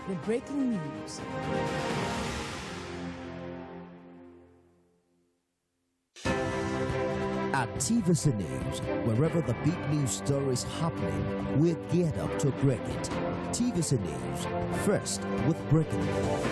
with breaking news. At TVC News, wherever the big news story is happening, we're geared up to break it. TVC News, first with breaking news.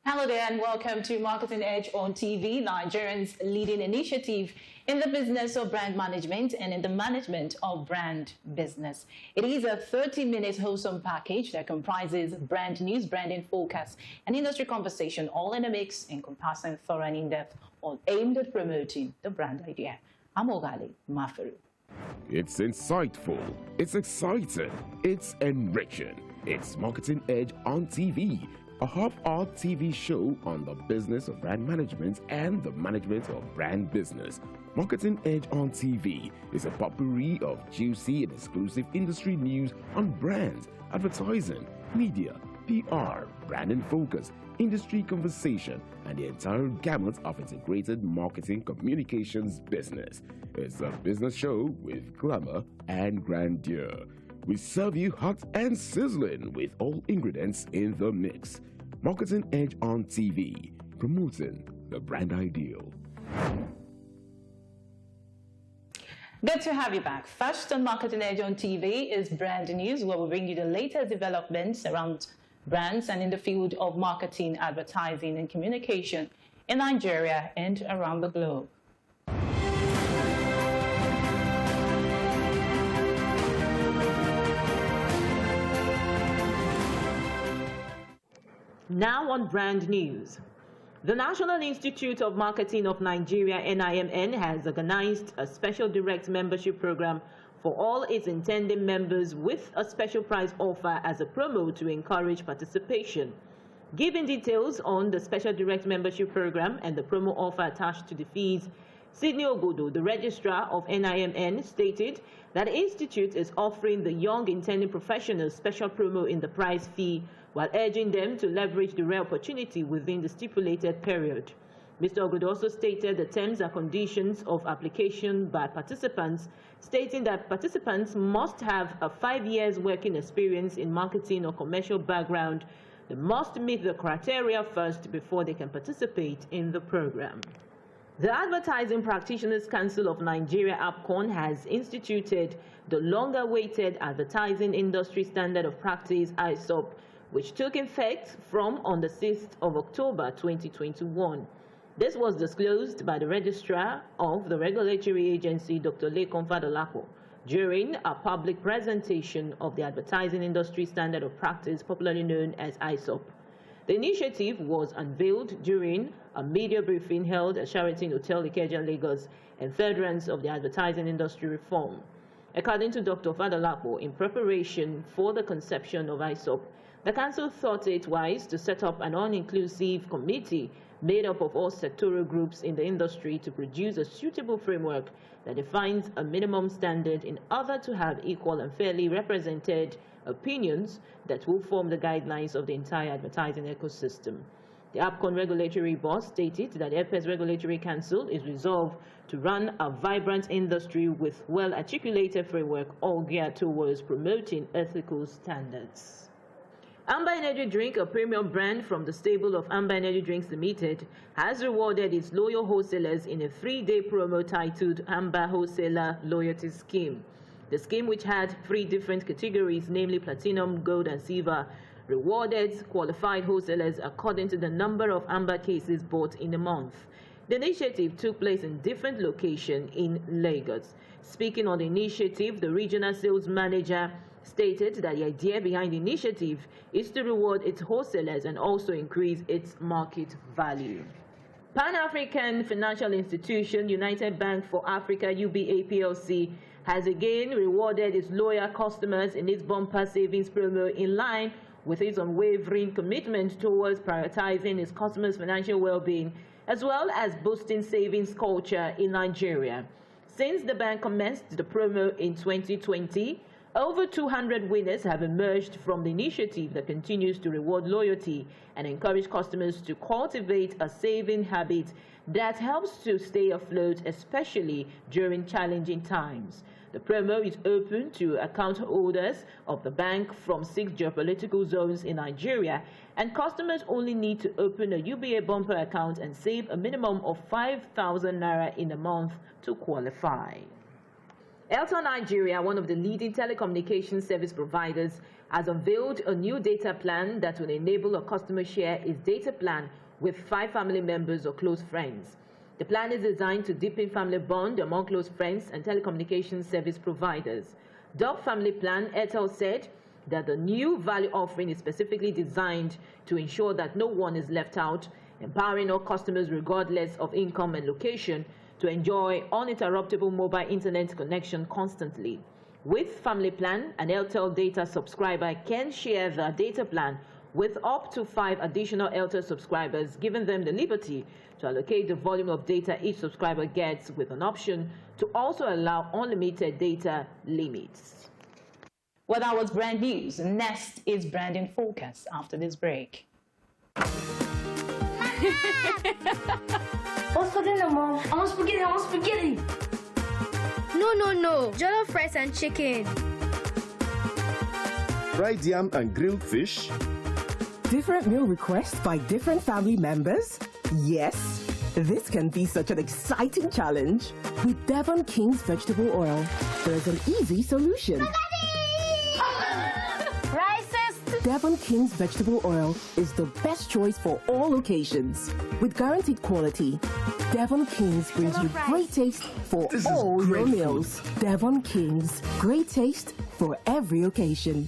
Hello there and welcome to Marketing Edge on TV, Nigerians' leading initiative in the business of brand management and in the management of brand business. It is a 30-minute wholesome package that comprises brand news, branding focus, and industry conversation, all in a mix, encompassing thorough and in-depth, all aimed at promoting the brand idea. I'm Ogali Mafiru. It's insightful, it's exciting, it's enriching. It's Marketing Edge on TV, a half-hour TV show on the business of brand management and the management of brand business. Marketing Edge on TV is a potpourri of juicy and exclusive industry news on brands, advertising, media, PR, brand and focus, industry conversation, and the entire gamut of integrated marketing communications business. It's a business show with glamour and grandeur. We serve you hot and sizzling with all ingredients in the mix. Marketing Edge on TV, promoting the brand ideal. Good to have you back. First on Marketing Edge on TV is brand news, where we bring you the latest developments around brands and in the field of marketing, advertising, and communication in Nigeria and around the globe. Now on brand news. The National Institute of Marketing of Nigeria, NIMN, has organized a special direct membership program for all its intending members with a special prize offer as a promo to encourage participation. Giving details on the special direct membership program and the promo offer attached to the fees, Sydney Ogodo, the registrar of NIMN, stated that the institute is offering the young intending professionals special promo in the prize fee while urging them to leverage the rare opportunity within the stipulated period. Mr. Ogodo also stated the terms and conditions of application by participants, stating that participants must have a 5 years working experience in marketing or commercial background. They must meet the criteria first before they can participate in the program. The Advertising Practitioners Council of Nigeria, APCON, has instituted the long-awaited Advertising Industry Standard of Practice, ISOP, which took effect from on the 6th of October 2021. This was disclosed by the registrar of the regulatory agency, Dr. Lekon Fadolapo, during a public presentation of the Advertising Industry Standard of Practice, popularly known as ISOP. The initiative was unveiled during a media briefing held at Sheraton Hotel, Ikeja, Lagos, and furtherance of the advertising industry reform. According to Dr. Fadolapo, in preparation for the conception of ISOP, the Council thought it wise to set up an all-inclusive committee made up of all sectoral groups in the industry to produce a suitable framework that defines a minimum standard in order to have equal and fairly represented opinions that will form the guidelines of the entire advertising ecosystem. The APCON Regulatory Board stated that the Airports Regulatory Council is resolved to run a vibrant industry with well-articulated framework, all geared towards promoting ethical standards. Amber Energy Drink, a premium brand from the stable of Amber Energy Drinks Limited, has rewarded its loyal wholesalers in a 3-day promo titled Amber Wholesaler Loyalty Scheme. The scheme, which had 3 different categories, namely Platinum, Gold, and Silver, rewarded qualified wholesalers according to the number of Amber cases bought in a month. The initiative took place in different locations in Lagos. Speaking on the initiative, the regional sales manager stated that the idea behind the initiative is to reward its wholesalers and also increase its market value. Pan-African financial institution United Bank for Africa, UBA PLC, has again rewarded its loyal customers in its bumper savings promo in line with its unwavering commitment towards prioritizing its customers' financial well-being as well as boosting savings culture in Nigeria. Since the bank commenced the promo in 2020, Over 200 winners have emerged from the initiative that continues to reward loyalty and encourage customers to cultivate a saving habit that helps to stay afloat, especially during challenging times. The promo is open to account holders of the bank from 6 geopolitical zones in Nigeria, and customers only need to open a UBA bumper account and save a minimum of 5,000 naira in a month to qualify. Airtel Nigeria, one of the leading telecommunications service providers, has unveiled a new data plan that will enable a customer share its data plan with 5 family members or close friends. The plan is designed to deepen family bond among close friends and telecommunications service providers. Dubbed Family Plan, Airtel said that the new value offering is specifically designed to ensure that no one is left out, empowering all customers regardless of income and location to enjoy uninterruptible mobile internet connection constantly. With Family Plan, an Airtel data subscriber can share the data plan with up to 5 additional Airtel subscribers, giving them the liberty to allocate the volume of data each subscriber gets, with an option to also allow unlimited data limits. Well, that was brand news. Next is Brand in Focus after this break. What's for dinner, Mom? I want spaghetti. No. Jollof rice and chicken. Fried yam and grilled fish. Different meal requests by different family members? Yes, this can be such an exciting challenge. With Devon King's vegetable oil, there's an easy solution. Devon King's vegetable oil is the best choice for all occasions. With guaranteed quality, Devon King's brings you great taste for all your meals. Devon King's, great taste for every occasion.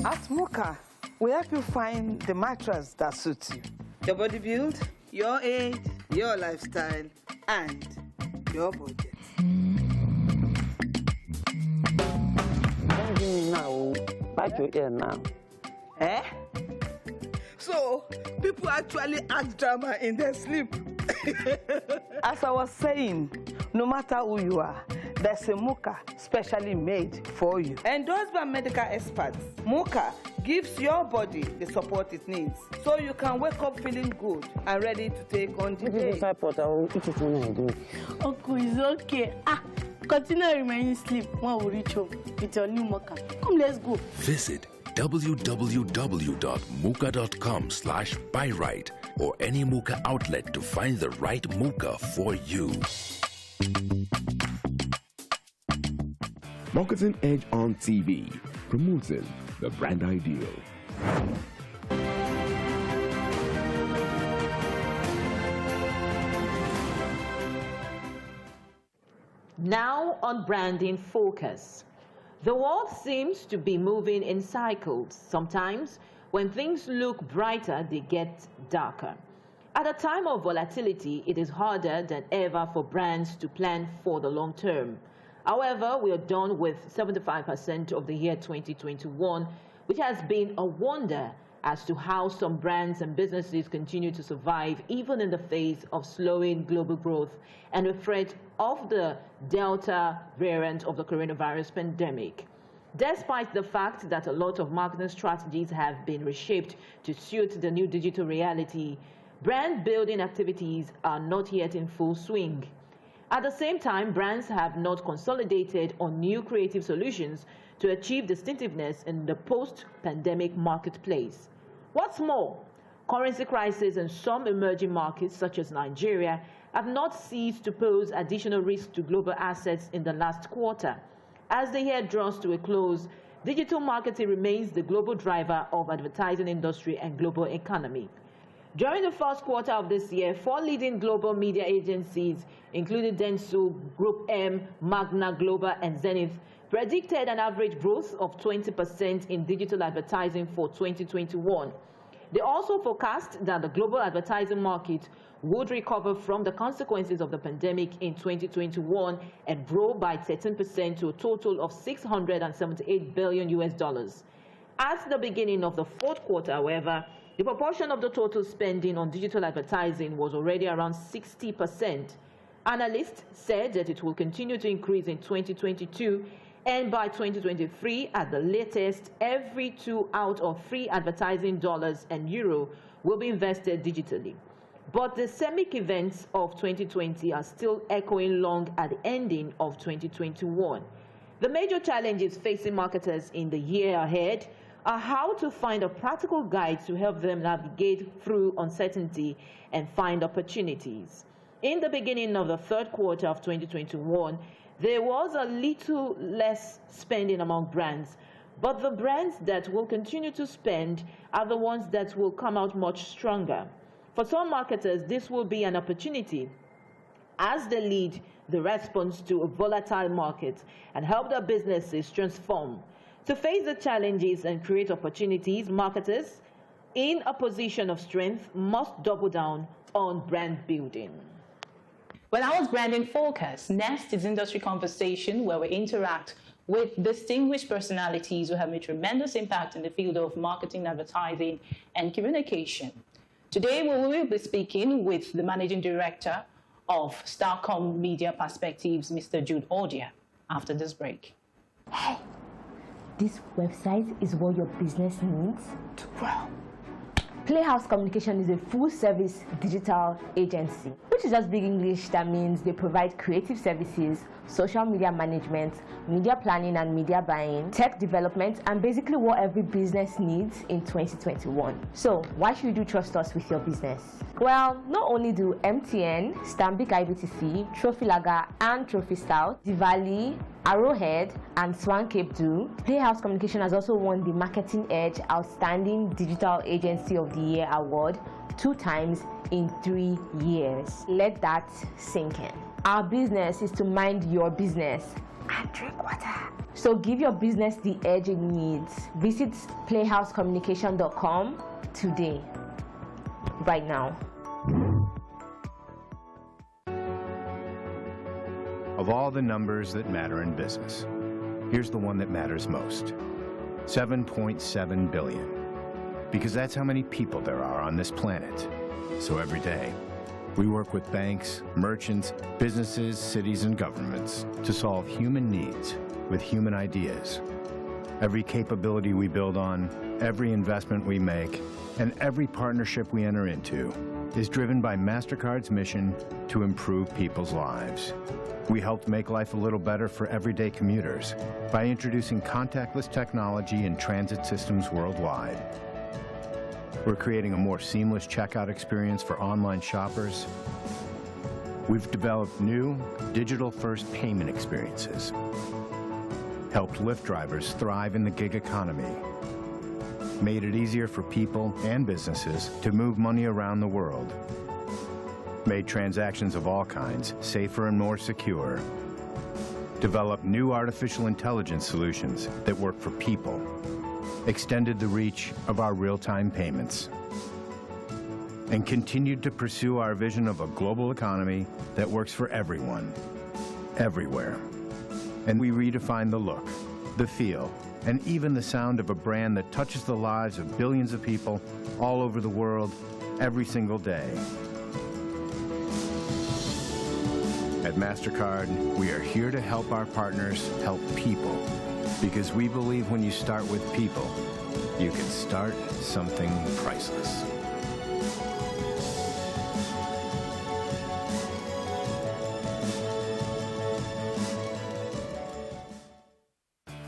At Muka, we help you find the mattress that suits you. Your body build, your age, your lifestyle, and your budget. Now, back your ear now. Eh? So, people actually act drama in their sleep. As I was saying, no matter who you are, there's a Muka specially made for you. Endorsed by medical experts, Muka gives your body the support it needs, so you can wake up feeling good and ready to take on the day. I will eat it when I do. Uncle, it's okay. Continue remaining sleep when we reach home with your new Muka. Come, let's go. Visit www.muka.com/buyrite or any Muka outlet to find the right Muka for you. Marketing Edge on TV, promoting the brand ideal. Now on Branding Focus. The world seems to be moving in cycles. Sometimes, when things look brighter, they get darker. At a time of volatility, it is harder than ever for brands to plan for the long term. However, we are done with 75% of the year 2021, which has been a wonder as to how some brands and businesses continue to survive even in the face of slowing global growth and the threat of the Delta variant of the coronavirus pandemic. Despite the fact that a lot of marketing strategies have been reshaped to suit the new digital reality, brand building activities are not yet in full swing. At the same time, brands have not consolidated on new creative solutions to achieve distinctiveness in the post-pandemic marketplace. What's more, currency crisis in some emerging markets, such as Nigeria, have not ceased to pose additional risk to global assets in the last quarter. As the year draws to a close, digital marketing remains the global driver of advertising industry and global economy. During the first quarter of this year, 4 leading global media agencies, including Dentsu, Group M, Magna Global, and Zenith, predicted an average growth of 20% in digital advertising for 2021. They also forecast that the global advertising market would recover from the consequences of the pandemic in 2021 and grow by 13% to a total of $678 billion. At the beginning of the fourth quarter, however, the proportion of the total spending on digital advertising was already around 60%. Analysts said that it will continue to increase in 2022, and by 2023, at the latest, every 2 out of 3 advertising dollars and euro will be invested digitally. But the seismic events of 2020 are still echoing long at the ending of 2021. The major challenges facing marketers in the year ahead are how to find a practical guide to help them navigate through uncertainty and find opportunities. In the beginning of the third quarter of 2021, there was a little less spending among brands, but the brands that will continue to spend are the ones that will come out much stronger. For some marketers, this will be an opportunity as they lead the response to a volatile market and help their businesses transform. To face the challenges and create opportunities, marketers in a position of strength must double down on brand building. Well, that was Branding Focus. Next is Industry Conversation, where we interact with distinguished personalities who have made tremendous impact in the field of marketing, advertising, and communication. Today, we will be speaking with the Managing Director of Starcom Media Perspectives, Mr. JUDE ODIA, after this break. Hey, this website is what your business needs to grow. Playhouse Communication is a full-service digital agency, which is just big English that means they provide creative services, social media management, media planning and media buying, tech development, and basically what every business needs in 2021. So why should you trust us with your business? Well, not only do MTN, Stanbic IBTC, Trophy Lager and Trophy Stout, Diwali, Arrowhead, and Swan Cape do, Playhouse Communication has also won the Marketing Edge Outstanding Digital Agency of the Year award 2 times in 3 years. Let that sink in. Our business is to mind your business and drink water. So give your business the edge it needs. Visit playhousecommunication.com today, right now. Of all the numbers that matter in business, here's the one that matters most: 7.7 billion. Because that's how many people there are on this planet. So every day, we work with banks, merchants, businesses, cities, and governments to solve human needs with human ideas. Every capability we build on, every investment we make, and every partnership we enter into is driven by MasterCard's mission to improve people's lives. We helped make life a little better for everyday commuters by introducing contactless technology in transit systems worldwide. We're creating a more seamless checkout experience for online shoppers. We've developed new digital-first payment experiences, helped Lyft drivers thrive in the gig economy, made it easier for people and businesses to move money around the world, made transactions of all kinds safer and more secure, developed new artificial intelligence solutions that work for people, extended the reach of our real-time payments, and continued to pursue our vision of a global economy that works for everyone, everywhere. And we redefine the look, the feel, and even the sound of a brand that touches the lives of billions of people all over the world every single day. At MasterCard, we are here to help our partners help people, because we believe when you start with people, you can start something priceless.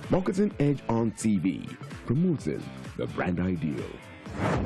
Marketing Edge on TV, promoting the brand ideal. Hello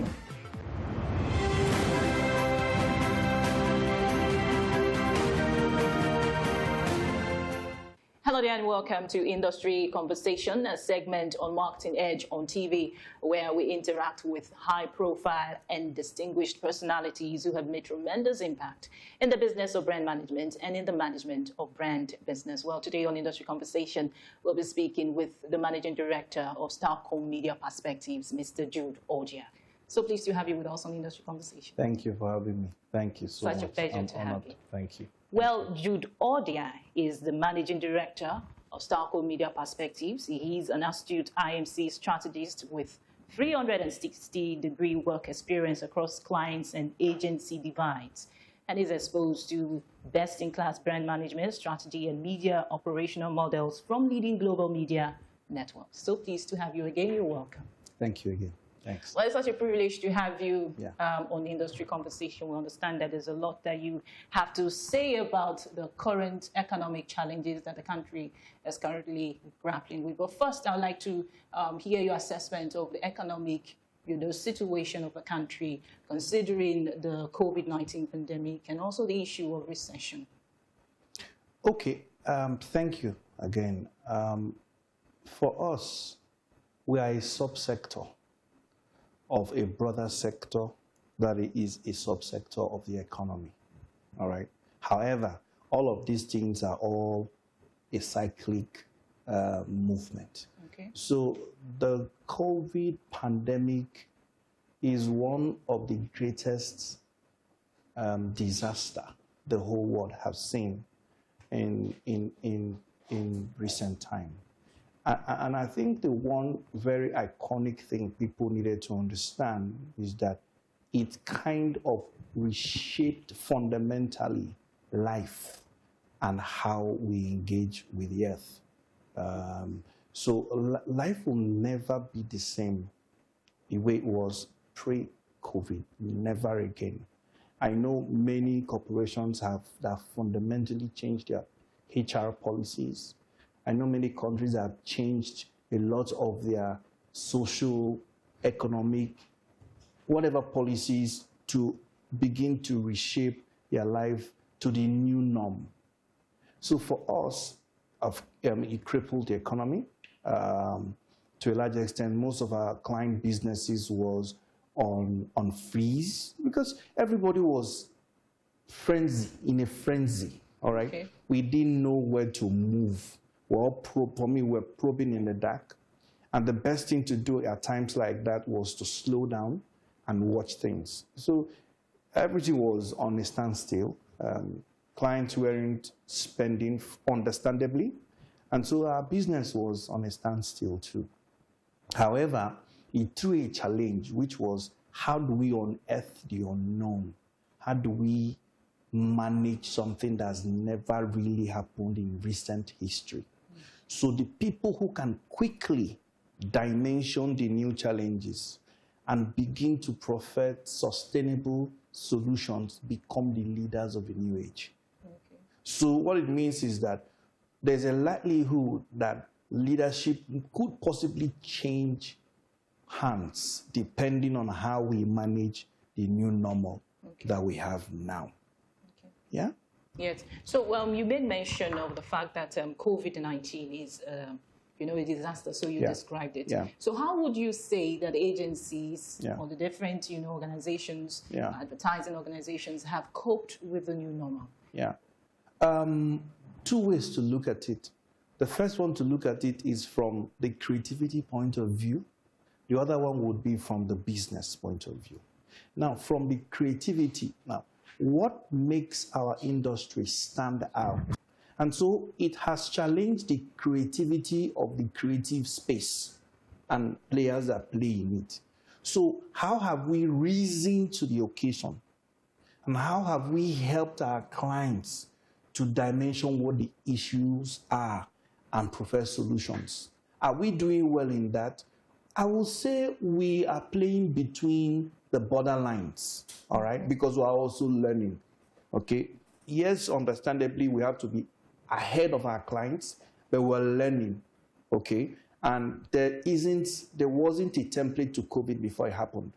there and welcome to Industry Conversation, a segment on Marketing Edge on TV, where we interact with high-profile and distinguished personalities who have made tremendous impact in the business of brand management and in the management of brand business. Well, today on Industry Conversation, we'll be speaking with the Managing Director of Starcom Media Perspectives, Mr. JUDE ODIA. So pleased to have you with us on Industry Conversation. Thank you for having me. Thank you so much. Such a pleasure to have you. Thank you. Well, JUDE ODIA is the Managing Director of Starcom Media Perspectives. He's an astute IMC strategist with 360-degree work experience across clients and agency divides, and is exposed to best-in-class brand management, strategy, and media operational models from leading global media networks. So pleased to have you again. You're welcome. Thank you again. Thanks. Well, it's such a privilege to have you on the Industry Conversation. We understand that there's a lot that you have to say about the current economic challenges that the country is currently grappling with. But first, I'd like to hear your assessment of the economic situation of the country, considering the COVID-19 pandemic and also the issue of recession. Okay. Thank you again. For us, we are a subsector of a broader sector that is a subsector of the economy, all right? However, all of these things are all a cyclic movement. Okay. So the COVID pandemic is one of the greatest disaster the whole world has seen in recent time. And I think the one very iconic thing people needed to understand is that it kind of reshaped fundamentally life and how we engage with the earth. So life will never be the same the way it was pre-COVID, never again. I know many corporations have fundamentally changed their HR policies. I know many countries have changed a lot of their social, economic, whatever policies to begin to reshape their life to the new norm. So for us, it crippled the economy. To a large extent, most of our client businesses was on freeze because everybody was in a frenzy, all right? Okay. We didn't know where to move. We're probing in the dark. And the best thing to do at times like that was to slow down and watch things. So everything was on a standstill. Clients weren't spending, understandably. And so our business was on a standstill too. However, it threw a challenge, which was how do we unearth the unknown? How do we manage something that's never really happened in recent history? So the people who can quickly dimension the new challenges and begin to prophet sustainable solutions become the leaders of the new age. Okay. So what it means is that there's a likelihood that leadership could possibly change hands depending on how we manage the new normal that we have now. Okay. Yeah? Yes. So you made mention of the fact that COVID-19 is, a disaster. So you described it. Yeah. So how would you say that agencies or the different, organizations, advertising organizations have coped with the new normal? Yeah. Two ways to look at it. The first one to look at it is from the creativity point of view. The other one would be from the business point of view. Now, from the creativity, what makes our industry stand out? And so it has challenged the creativity of the creative space and players that play in it. So how have we risen to the occasion? And how have we helped our clients to dimension what the issues are and provide solutions? Are we doing well in that? I will say we are playing between the borderlines, all right, because we are also learning, okay? Yes, understandably, we have to be ahead of our clients, but we're learning, okay? And there wasn't a template to COVID before it happened.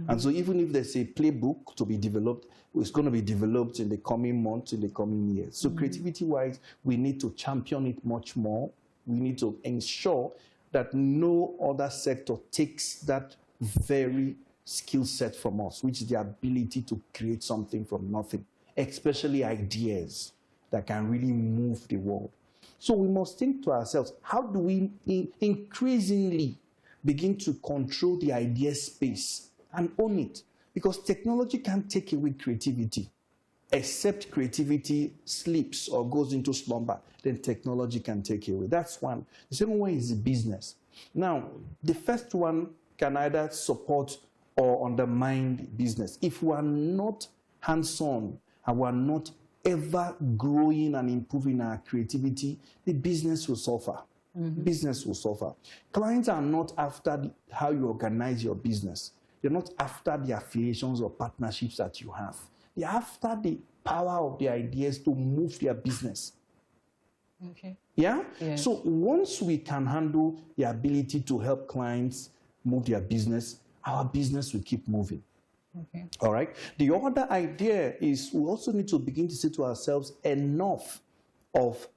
And so even if there's a playbook to be developed, it's going to be developed in the coming months, in the coming years. So creativity-wise, we need to champion it much more. We need to ensure that no other sector takes that very skill set from us, which is the ability to create something from nothing, especially ideas that can really move the world. So we must think to ourselves, how do we increasingly begin to control the idea space and own it? Because technology can't take away creativity. Except creativity sleeps or goes into slumber, then technology can take away. That's one. The second one is the business. Now, the first one can either support or undermine business. If we are not hands-on and we are not ever growing and improving our creativity, the business will suffer. Business will suffer. Clients are not after how you organize your business. They're not after the affiliations or partnerships that you have. They're after the power of the ideas to move their business. Okay. Yeah? Yes. So once we can handle the ability to help clients move their business, our business will keep moving. Okay. All right? The other idea is we also need to begin to say to ourselves, enough of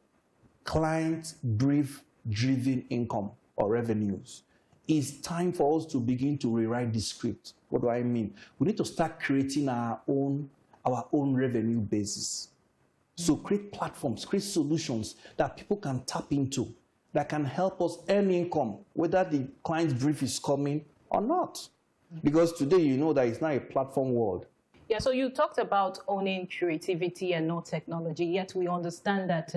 client-brief-driven income or revenues. It's time for us to begin to rewrite the script. What do I mean? We need to start creating our own revenue basis. So create platforms, create solutions that people can tap into, that can help us earn income, whether the client's brief is coming or not. Because today you know that it's not a platform world. Yeah, so you talked about owning creativity and not technology, yet we understand that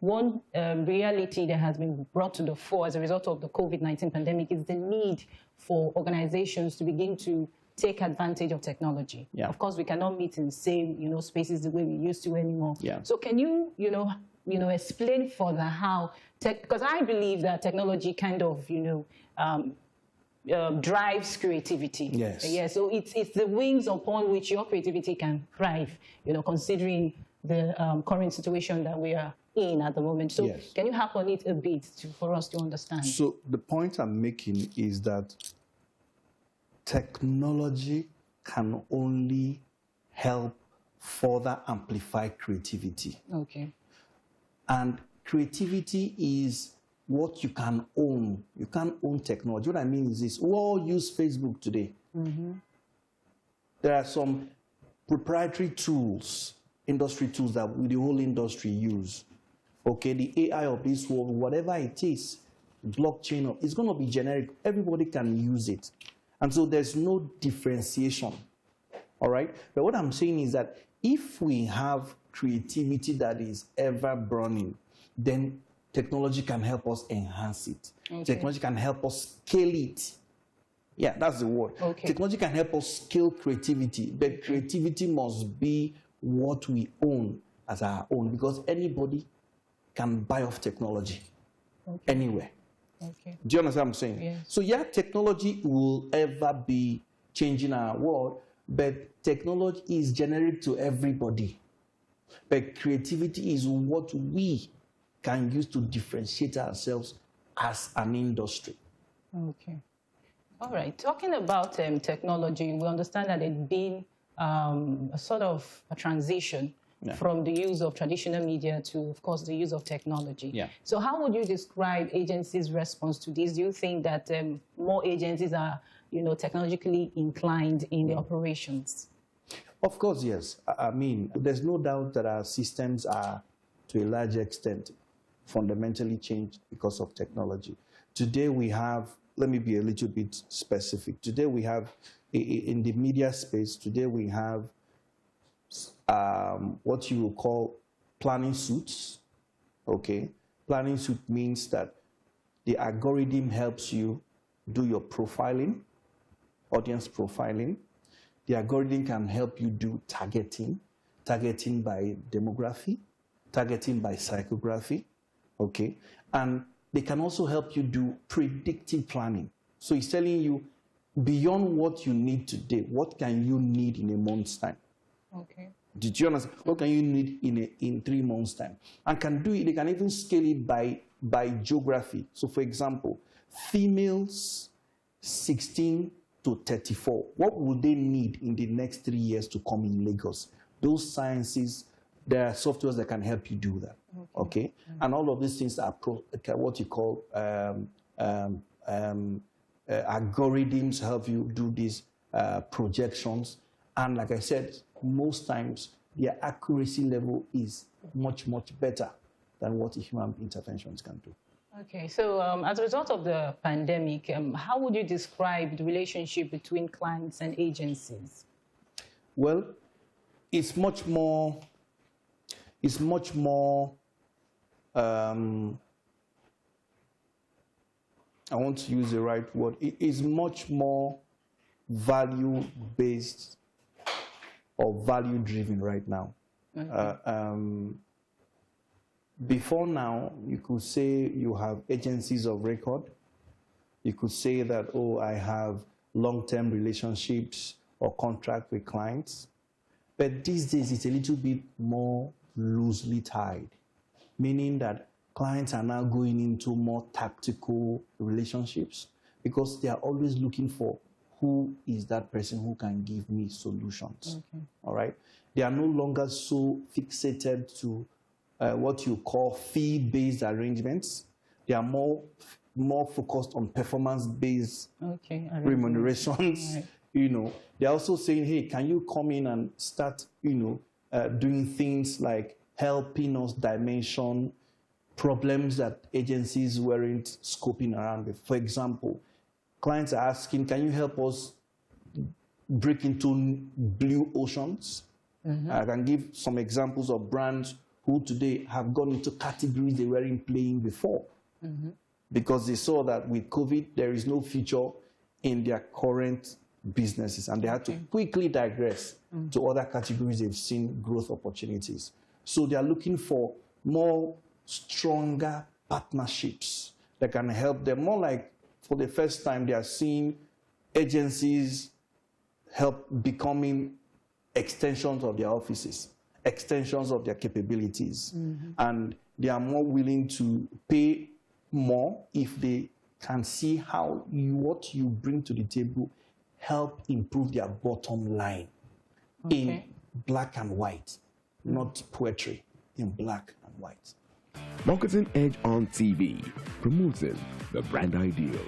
one reality that has been brought to the fore as a result of the COVID-19 pandemic is the need for organizations to begin to take advantage of technology. Yeah. Of course, we cannot meet in the same, spaces the way we used to anymore. Yeah. So can you, explain further how because I believe that technology kind of, drives creativity. Yes. Yeah. So it's the wings upon which your creativity can thrive. Considering the current situation that we are in at the moment. So Yes. can you harp on it a bit for us to understand? So the point I'm making is that technology can only help further amplify creativity. Okay. And creativity is what you can own. You can't own technology. What I mean is this: we all use Facebook today. There are some proprietary tools, industry tools that the whole industry use. Okay, the AI of this world, whatever it is, blockchain, it's going to be generic. Everybody can use it. And so there's no differentiation. All right? But what I'm saying is that if we have creativity that is ever burning, then technology can help us enhance it. Okay. Technology can help us scale it. Yeah, that's the word. Okay. Technology can help us scale creativity, but creativity must be what we own as our own, because anybody can buy off technology anywhere. Okay. Do you understand what I'm saying? Yes. So yeah, technology will ever be changing our world, but technology is generic to everybody. But creativity is what we can use to differentiate ourselves as an industry. Okay. All right. Talking about technology, we understand that there's been a sort of a transition from the use of traditional media to, of course, the use of technology. Yeah. So how would you describe agencies' response to this? Do you think that more agencies are, technologically inclined in the operations? Of course, yes. I mean, there's no doubt that our systems are, to a large extent, fundamentally changed because of technology. Today we have, let me be a little bit specific. Today we have, in the media space, today we have what you will call planning suites. Okay? Planning suite means that the algorithm helps you do your profiling, audience profiling. The algorithm can help you do targeting by demography, targeting by psychography, okay? And they can also help you do predictive planning. So it's telling you, beyond what you need today, what can you need in a month's time? Okay. Did you understand? What can you need in 3 months' time? And can do it, they can even scale it by geography. So for example, females 16 to 34. What would they need in the next 3 years to come in Lagos? Those sciences, there are softwares that can help you do that, okay? And all of these things are what you call algorithms help you do these projections. And like I said, most times their accuracy level is much, much better than what human interventions can do. Okay, so as a result of the pandemic, how would you describe the relationship between clients and agencies? Well, it's much more, I want to use the right word, it is much more value-based or value-driven right now. Before now, you could say you have agencies of record. You could say that, oh, I have long-term relationships or contract with clients. But these days, it's a little bit more loosely tied, meaning that clients are now going into more tactical relationships because they are always looking for who is that person who can give me solutions, all right? They are no longer so fixated to what you call fee-based arrangements. They are more focused on performance-based remunerations. Right. You know, they're also saying, hey, can you come in and start, doing things like helping us dimension problems that agencies weren't scoping around with. For example, clients are asking, can you help us break into blue oceans? I can give some examples of brands who today have gone into categories they weren't playing before because they saw that with COVID, there is no future in their current businesses, and they had to quickly digress to other categories they've seen growth opportunities. So they are looking for more stronger partnerships that can help them. More like, for the first time, they are seeing agencies help becoming extensions of their offices, extensions of their capabilities. And they are more willing to pay more if they can see how what you bring to the table help improve their bottom line in black and white, not poetry, in black and white. Marketing Edge on TV, promoting the brand ideal.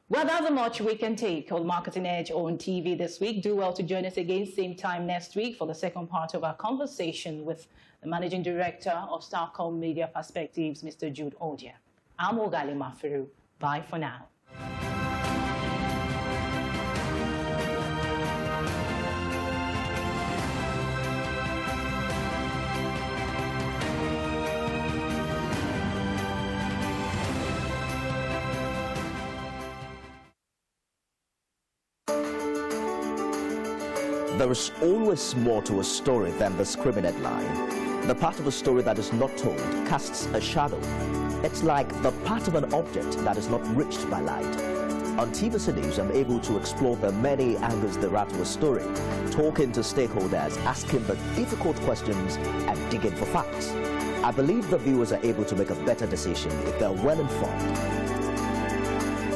Well, that's much we can take on Marketing Edge on TV this week. Do well to join us again same time next week for the second part of our conversation with the Managing Director of Starcom Media Perspectives, Mr. Jude ODIA. I'm Ogali Mafiru. Bye for now. There is always more to a story than the screaming headline. The part of a story that is not told casts a shadow. It's like the part of an object that is not reached by light. On TVC News, I'm able to explore the many angles there are to a story, talking to stakeholders, asking the difficult questions, and digging for facts. I believe the viewers are able to make a better decision if they're well informed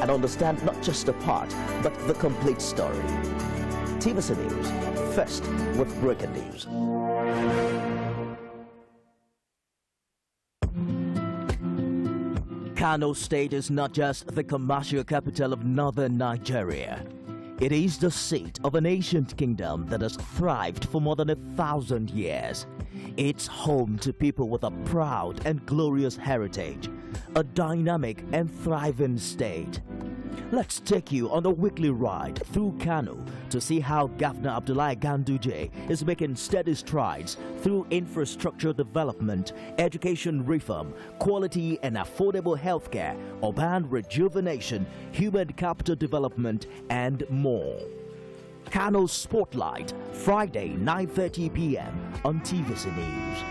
and understand not just a part, but the complete story. TVC News, first with breaking news. Kano State is not just the commercial capital of northern Nigeria. It is the seat of an ancient kingdom that has thrived for more than 1,000 years. It's home to people with a proud and glorious heritage, a dynamic and thriving state. Let's take you on a weekly ride through Kano to see how Governor Abdullahi Ganduje is making steady strides through infrastructure development, education reform, quality and affordable healthcare, urban rejuvenation, human capital development, and more. Kano Spotlight, Friday, 9:30 p.m. on TVC News.